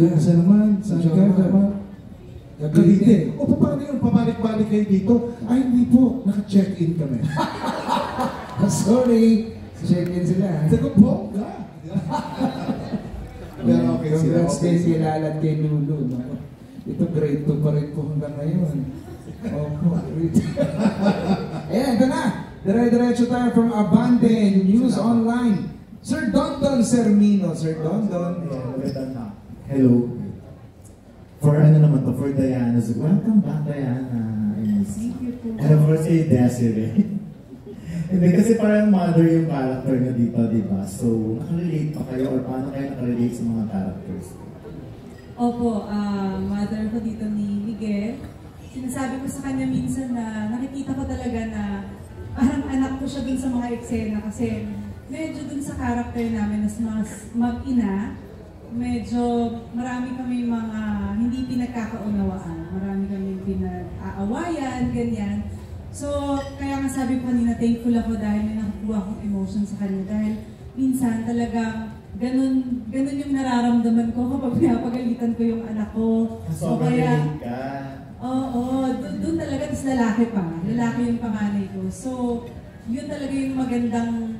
Asa naman, saan ka naman? Cavite. O paano yun? Pabalik-balik kayo dito? Ay, hindi po. Naka-check-in kami. Sorry. Check-in sila. Sabi ko, bongga. Pero okay sila. Congrats kay sila at kay Lulu. Ito grade 2 pa rin po hanggang ngayon. Opo, grade 2. Ayan, ito na. Dire-diretso tayo from Abante News Online. Sir Dondon Sermino. Sir Dondon. Hello. For ano naman to, for Diana. So, welcome back, Diana. Thank you po. And of course, si Desiree. Hindi kasi parang mother yung character niya dito, di ba? So, nakarelate pa kayo or paano kayo nakarelate sa mga characters? Opo, mother ko dito ni Miguel. Sinasabi ko sa kanya minsan na nakikita ko talaga na parang anak ko siya dun sa mga eksena kasi medyo dun sa character namin as mas mag-ina, medyo marami kami mga hindi pinagkakaunawaan, marami kami pinag-aawayan, ganyan. So, kaya nga sabi ko kanina, thankful ako dahil may nakukuha akong emotion sa kanya dahil minsan talagang ganun yung nararamdaman ko kapag pinapagalitan ko yung anak ko. So, kaya oo, doon talaga, tapos lalaki yung panganay ko. So, yun talaga yung magandang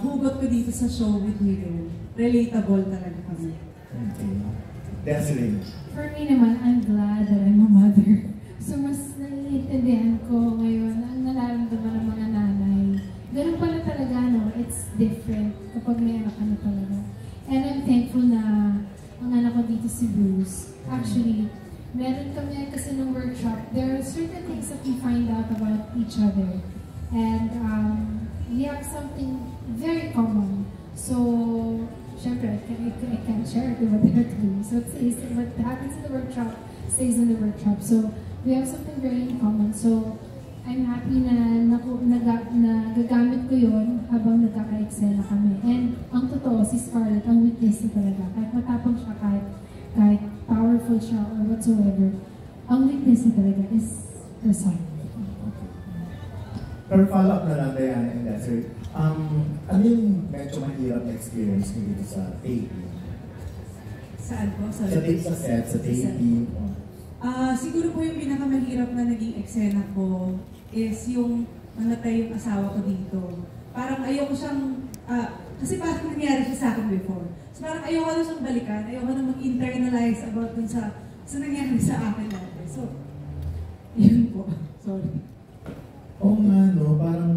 hugot ko dito sa show with Miguel. Relatable talaga kami. Desiree. For me naman, I'm glad that I'm a mother. So, mas naiintindihan ko ngayon ang nararamdaman ng mga nanay. Ganun pala talaga, no? It's different kapag may anak ka na talaga. And I'm thankful na ang anak ko dito si Bruce. Actually, meron kami kasi ng workshop, there are certain things that we find out about each other. And we have something very common. So, syempre, I can't share it with what they're doing. So, what happens in the workshop stays in the workshop. So, we have something very in common. So, I'm happy na nagagamit ko yun habang nagkaka-excel na kami. And ang totoo, si Scarlett, ang witness niya talaga. Kahit matapang siya, kahit powerful siya or whatsoever, ang witness niya talaga is her son. Pero follow-up na lang, Diana and Desiree. Ano yung medyo mahirap na experience mo dito sa taping? Saan po? Sa set, sa taping. Siguro po yung pinakamahirap na naging eksena ko is yung namatay yung asawa ko dito. Parang ayoko siyang, kasi parang nangyari siya sa akin before. So parang ayoko na siyang balikan, ayoko na mag-internalize about dun sa nangyari sa akin dati. So, yun po. Sorry. Oo nga, no? Parang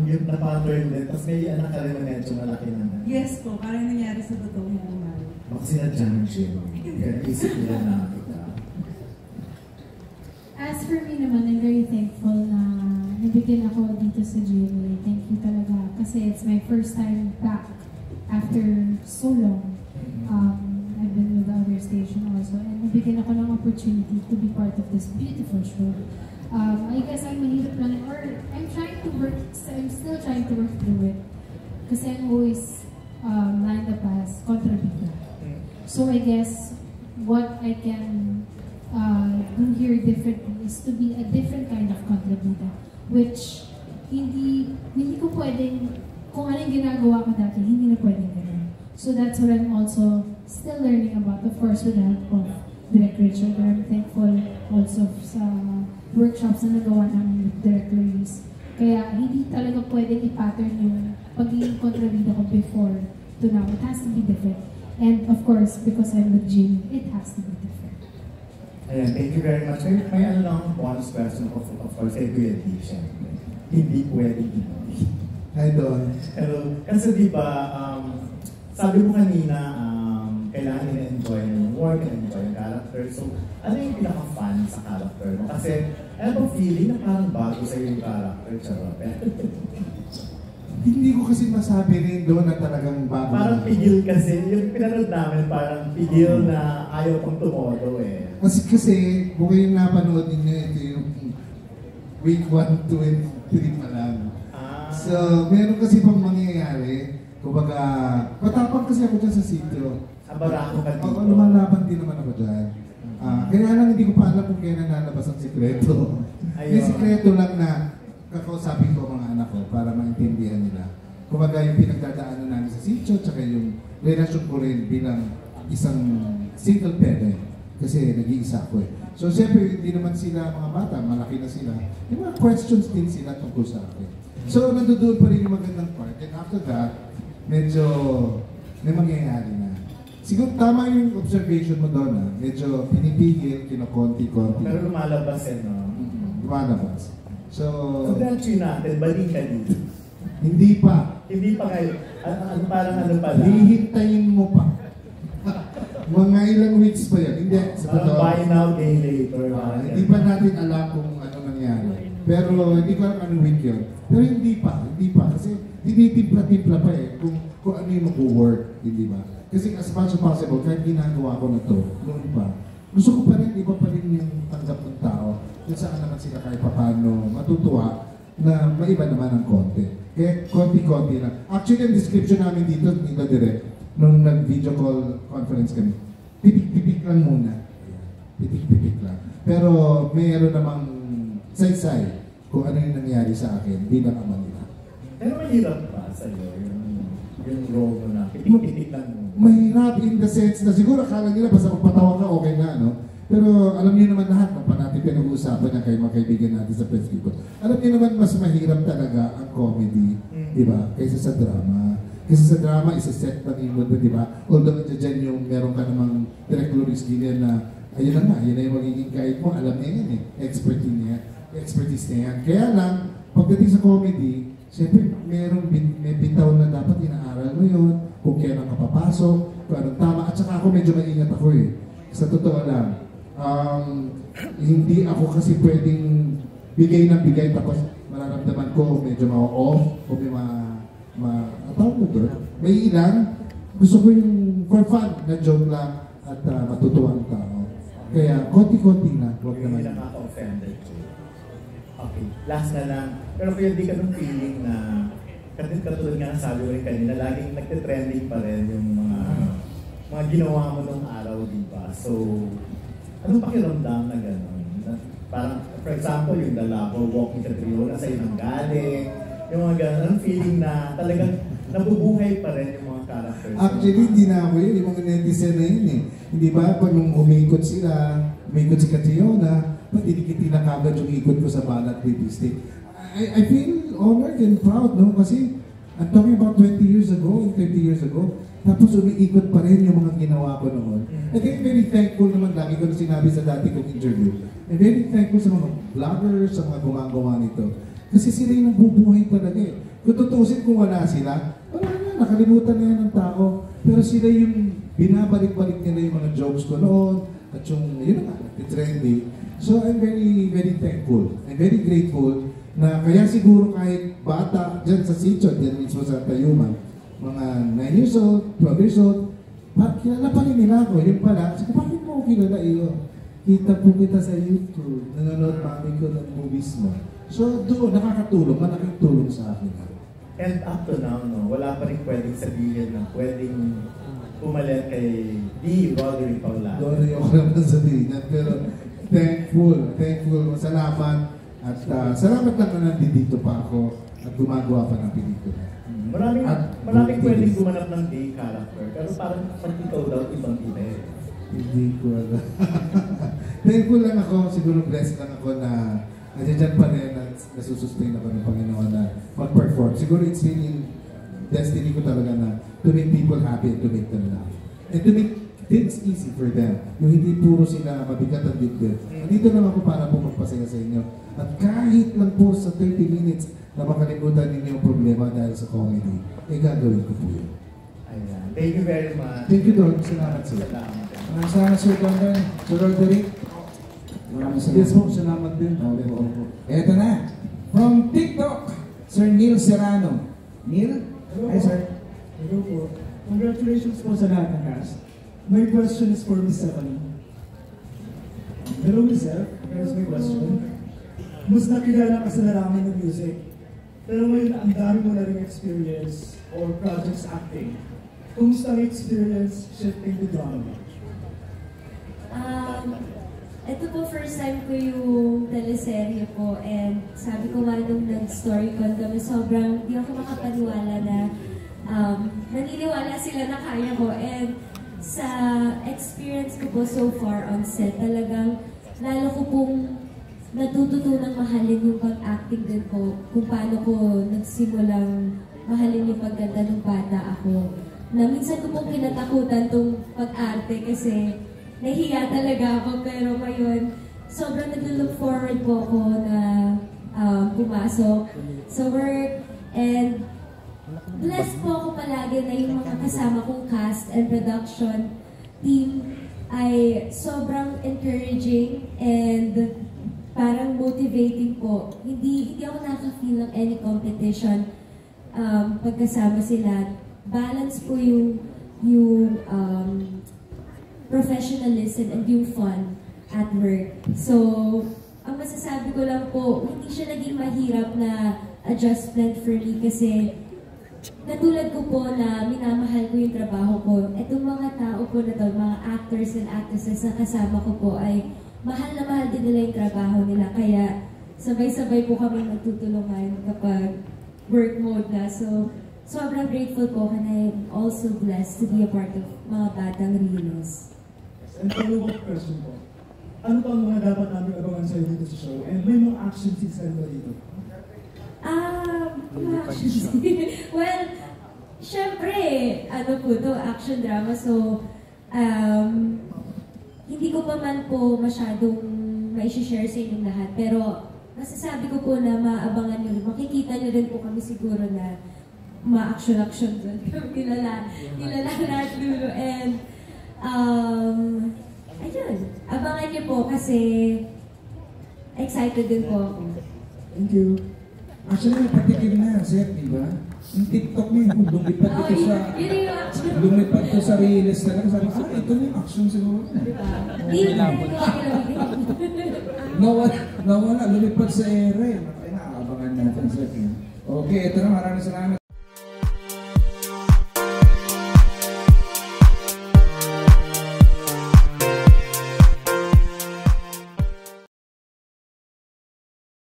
yung na-pattern din. Tapos may anak ka rin na medyo malaki naman. Yes po, parang nangyari sa totoong buhay. Baka sinadyan siya. Kaya isip nila na kita. As for me naman, I'm very thankful na nabigyan ako dito sa GMA. Thank you talaga. Kasi it's my first time back after so long. I've been with the other station also. And nabigyan ako ng opportunity to be part of this beautiful show. I guess I'm mahirap lang, or I'm still trying to work through it. Kasi I'm always lined up as kontrabida. So I guess what I can do here differently is to be a different kind of kontrabida, which hindi ko pwedeng, kung anong ginagawa ko dati, hindi na pwedeng gano'n. So that's what I'm also still learning about, of course, with the help of Direct Richard. I'm thankful also sa workshops na nagawa namin with Direct Luis. Kaya hindi talaga pwedeng i-pattern yung pagiging kontrabida ko before to now. It has to be different. And of course, because I'm with Jim, it has to be different. Ayan, thank you very much. May ano lang, bonus question of course, kay Kuya D, syempre. Hindi pwedeng hindi. Hi, Don. Hello. Kasi di ba, sabi mo kanina, kailangan nila-enjoy yung work, nila-enjoy yung character. So, ano yung pinaka-fun sa character mo? Kasi, ano bang feeling na parang bago sa yung character? Charot. Hindi ko kasi masabi rin doon na talagang bago. Parang pigil kasi. Yung pinanood namin, parang pigil na ayaw pang tumodo eh. Kasi kung yung napanood ninyo, ito yung week 1, 2, and 3 pa lang. So, meron kasi pang mangyayari. Kumbaga, matapang kasi ako dyan sa sitio. Barako ka dito. Lumalaban din naman ako dyan. Kaya lang hindi ko pa alam kung kailan nalabas ang sikreto. May sikreto lang na kakausapin ko mga anak ko para maintindihan nila. Kumbaga yung pinagdadaanan namin sa sitio, tsaka yung relasyon ko rin bilang isang single parent. Kasi nag-iisa ako eh. So siyempre, hindi naman sila mga bata, malaki na sila. May mga questions din sila tungkol sa akin. So nandoon pa rin yung magandang part. And after that, medyo may mangyayari na. Siguro tama yung observation mo doon ah. Medyo pinipigil, kinokonti-konti. Pero lumalabas eh, no? Lumalabas. So, Congratulate natin, balik ka dito. hindi pa. Hindi pa kayo, parang ano pala? Hihintayin mo pa. Mga ilang weeks pa yan. Hindi, sa Parang totoo. buy now, day later. Hindi pa natin alam kung ano nangyari. Pero hindi ko alam anong week yun. Pero hindi pa. Kasi tinitimpla-timpla pa eh kung ano yung mag-work. Hindi ba? Kasi as much as possible, kahit ginagawa ko na to, noon pa, gusto ko pa rin, iba pa rin yung tanggap ng tao. Kung saan naman sila kahit paano matutuwa na maiba naman ang konti. Kaya konti-konti lang. Actually, ang description namin dito, Nila Direct, nung nag-video call conference kami, pitik-pitik lang muna. Pitik-pitik lang. Pero mayroon namang saysay kung ano yung nangyari sa akin bilang ama nila. Pero mahirap pa sa'yo yung role mo na pitik-pitik lang mo. Mahirap in the sense na siguro akala nila basta kung patawa ka, okay na, no? Pero alam niyo naman lahat ng pa natin pinag-uusapan na kayo mga kaibigan natin sa press people. Alam niyo naman mas mahirap talaga ang comedy, di ba? Kaysa sa drama. Kasi sa drama, isa-set lang yung mundo, di ba? Although dyan yung meron ka namang direct Luis Guillen na ayun na nga, yun na yung magiging guide mo. Alam niya yan eh. Expertise niya yan. Kaya lang, pagdating sa comedy, siyempre may bitaw na dapat inaaral mo yun, kung kailan ka papasok, kung anong tama. At saka ako medyo maingat ako eh. Sa totoo lang, hindi ako kasi pwedeng bigay ng bigay tapos mararamdaman ko medyo ma-off o may ilan, gusto ko yung for fun na joke lang at matutuwa ang tao. Kaya konti-konti na, huwag Hindi naman. lang ako-offended. Okay, last na lang. Pero kaya di ka nung feeling na katulad nga sabi ko rin kanina, laging nagte-trending pa rin yung mga ginawa mo nung araw, di ba? So, anong pakiramdam na gano'n? Parang, for example, yung Dalabo, Walking Catriona, sa'yo nang galing, yung mga gano'n, anong feeling na talagang nabubuhay pa rin yung mga characters? Actually, hindi na ako yun. Yung mga netizen na yun eh. Hindi ba, pag nung umikot si Catriona, pati na kagad yung ikot ko sa Balat Lipstick. I feel honored and proud, no? Kasi I'm talking about 20 years ago, 30 years ago. Tapos umiikot pa rin yung mga ginawa ko noon. And I'm very thankful naman, lagi ko na sinabi sa dati kong interview. I'm very thankful sa mga vloggers, sa mga gumagawa nito. Kasi sila yung nabubuhay talaga eh. Kung tutusin kung wala sila, wala na, nakalimutan na yan ng tao. Pero sila yung binabalik-balik nila yung mga jokes ko noon. At yung, yun na nga, trendy. So I'm very, very thankful. I'm very grateful na kaya siguro kahit bata dyan sa sitio, dyan mismo sa Tayuman, mga 9 years old, 12 years old, kilala pa rin nila ako. Yun pala, sabi, bakit mo ako kilala iyo? Kita po kita sa YouTube, nanonood mami ko ng movies mo. So doon, nakakatulong, malaking tulong sa akin. And up to now, no, wala pa rin pwedeng sabihin na pwedeng pumalit kay D. Roderick Paulado. Doon ayoko naman sabihin yan, pero thankful, salamat. At salamat lang na nandito pa ako at gumagawa pa ng pelikula. Maraming pwedeng gumanap ng gay character, pero parang pag ikaw daw, ibang iba eh. Hindi ko alam. Thankful lang ako, siguro blessed lang ako na nandiyan pa rin at nasusustain ako ng Panginoon na mag-perform. Siguro it's really destiny ko talaga na to make people happy and to make them laugh. And to make things easy for them. Yung hindi puro sila mabigat ang dibdib. Nandito lang ako para po magpasaya sa inyo. At kahit lang po sa 30 minutes na makalimutan ninyo yung problema dahil sa comedy, eh gagawin ko po yun. Ayan. Thank you very much. Thank you, Don. Salamat sir. Salamat. Maraming salamat, Sir Condon. Sir Roderick. Maraming salamat. Yes po, salamat din. Opo. Eto na. From TikTok, Sir Neil Serrano. Neil? Hi, sir. Hello po. Congratulations po sa lahat ng cast. My question is for Miss Stephanie. Hello, Miss Steph. Here's my question. Mas nakilala ka sa larangan ng music. Pero ngayon, ang dami mo na rin experience or projects acting. Kumusta ang experience shifting to drama? Ito po, first time ko yung teleserye po, and sabi ko nga nung nag-storycon kami, sobrang di ako makapaniwala na naniniwala sila na kaya ko, and sa experience ko po so far on set, talagang lalo ko pong natututunang mahalin yung pag-acting din po, kung paano ko nagsimulang mahalin yung pagganda ng bata ako. Na minsan ko pong kinatakutan tong pag-arte kasi nahiya talaga ako, pero ngayon sobrang nag-look forward po ako na pumasok sa work, and blessed po ako palagi na yung mga kasama kong cast and production team ay sobrang encouraging and parang motivating po. Hindi ako nakaka-feel ng any competition pagkasama sila. Balance po yung professionalism and yung fun at work. So, ang masasabi ko lang po, hindi siya naging mahirap na adjustment for me kasi katulad ko po na minamahal ko yung trabaho ko. Itong mga tao po na to, mga actors and actresses na kasama ko po ay mahal na mahal din nila yung trabaho nila. Kaya sabay-sabay po kami nagtutulungan kapag work mode na. So, sobrang grateful po and I'm also blessed to be a part of mga Batang Riles. And follow-up question po. Ano pa ang mga dapat namin abangan sa'yo dito sa show? And may mga action scenes ka ba dito? Well, syempre, ano po to, action drama. So, hindi ko pa man po masyadong ma-share sa inyong lahat. Pero, masasabi ko po na maabangan nyo. Makikita nyo rin po kami siguro na ma-action-action doon. Nilala lahat dulo. And, ayun, abangan nyo po kasi excited din po ako. Thank you. Actually, may patikim na, sir, di ba? Yung TikTok mo yun, lumipat ito sa... Lumipat ito sa Riles talaga. Sabi ko, ito na yung action siguro. Nawala, lumipat sa ere. Ay, nakakabangan natin, sir. Okay, ito na, maraming salamat.